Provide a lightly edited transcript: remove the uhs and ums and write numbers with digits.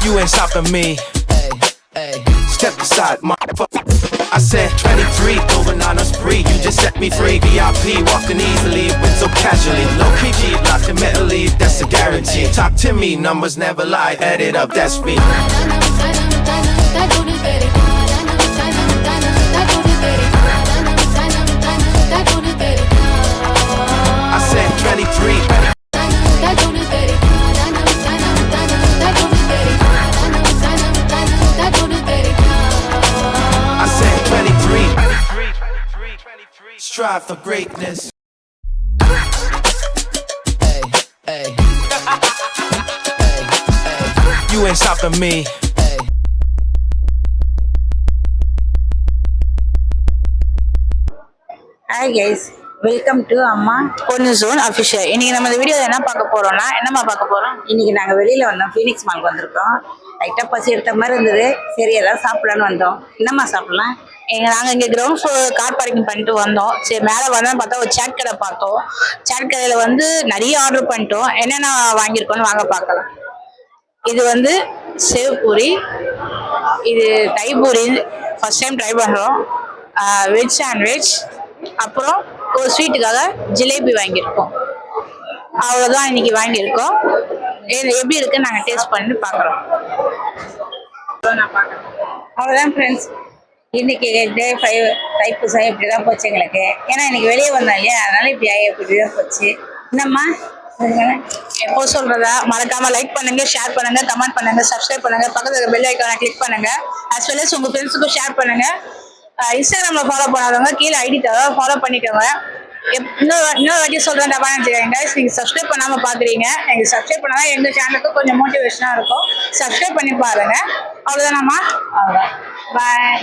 You ain't stopping me. Step aside, motherfucker. I said 23, going on a spree. You just set me free. VIP, walking easily, went so casually. Low PG, locked in mentally, that's a guarantee. Talk to me, numbers never lie. Add it up, that's me. I said 23. Strive for greatness. You ain't stopping me. Hi guys, welcome to அம்மா பொண்ணு zone official. இன்னைக்கு நம்ம இந்த video என்ன பார்க்க போறோம்னா, என்னம்மா பார்க்க போறோம்? இன்னைக்கு நாங்கள் வெளியில வந்தோம், ஃபீனிக்ஸ் மால்க்கு வந்திருக்கோம். லைட்டாக பசி எடுத்த மாதிரி இருந்தது, சரி ஏதாவது சாப்பிடலான்னு வந்தோம். என்னம்மா சாப்பிடலாம்? நாங்கள் இங்கே கிரவுண்ட் ஃப்ளோர் கார் பார்க்கிங் பண்ணிட்டு வந்தோம். சரி மேலே வந்தோம்னு பார்த்தா ஒரு சாட் கடை பார்த்தோம். சாட் கடையில் வந்து நிறைய ஆர்டர் பண்ணிட்டோம். என்னென்ன வாங்கியிருக்கோன்னு வாங்க பார்க்கலாம். இது வந்து சேவ் பூரி, இது தை பூரி ஃபர்ஸ்ட் டைம் ட்ரை பண்ணுறோம். வெஜ் சாண்ட்விச், அப்புறம் ஒரு ஸ்வீட்டுக்காக ஜிலேபி வாங்கியிருக்கோம். அவ்வளோதான் இன்னைக்கு வாங்கியிருக்கோம். எப்படி இருக்குன்னு நாங்கள் டேஸ்ட் பண்ணி பார்க்குறோம். அவ்வளோதான் ஃப்ரெண்ட்ஸ், இன்னைக்கு டே 5 தைப்பூசம் இப்படி தான் போச்சு எங்களுக்கு. ஏன்னா இன்னைக்கு வெளியே வந்தோம் இல்லையா, அதனால இப்படி தான் போச்சு. என்னம்மா எப்போ சொல்றதா, மறக்காம லைக் பண்ணுங்க, ஷேர் பண்ணுங்க, கமெண்ட் பண்ணுங்க, சப்ஸ்கிரைப் பண்ணுங்க, பக்கத்துல பெல் ஐக்கானை கிளிக் பண்ணுங்க. அஸ் வெல் அஸ் உங்க ஃப்ரெண்ட்ஸுக்கும் ஷேர் பண்ணுங்க. இன்ஸ்டாகிராம்ல ஃபாலோ பண்ணாதவங்க கீழே ஐடி தவிர ஃபாலோ பண்ணிக்கோங்க. இன்னொரு வாட்டி சொல்றேன், தப்பா நினைச்சுக்கோங்க. நீங்க சப்ஸ்கிரைப் பண்ணாம பாக்குறீங்க, எங்க சப்ஸ்கிரைப் பண்ணாதான் எங்க சேனலுக்கு கொஞ்சம் மோட்டிவேஷனா இருக்கும். சப்ஸ்கிரைப் பண்ணி பாருங்க. அவ்வளவுதானம்மா, அவ்வளவுதான். பாய்.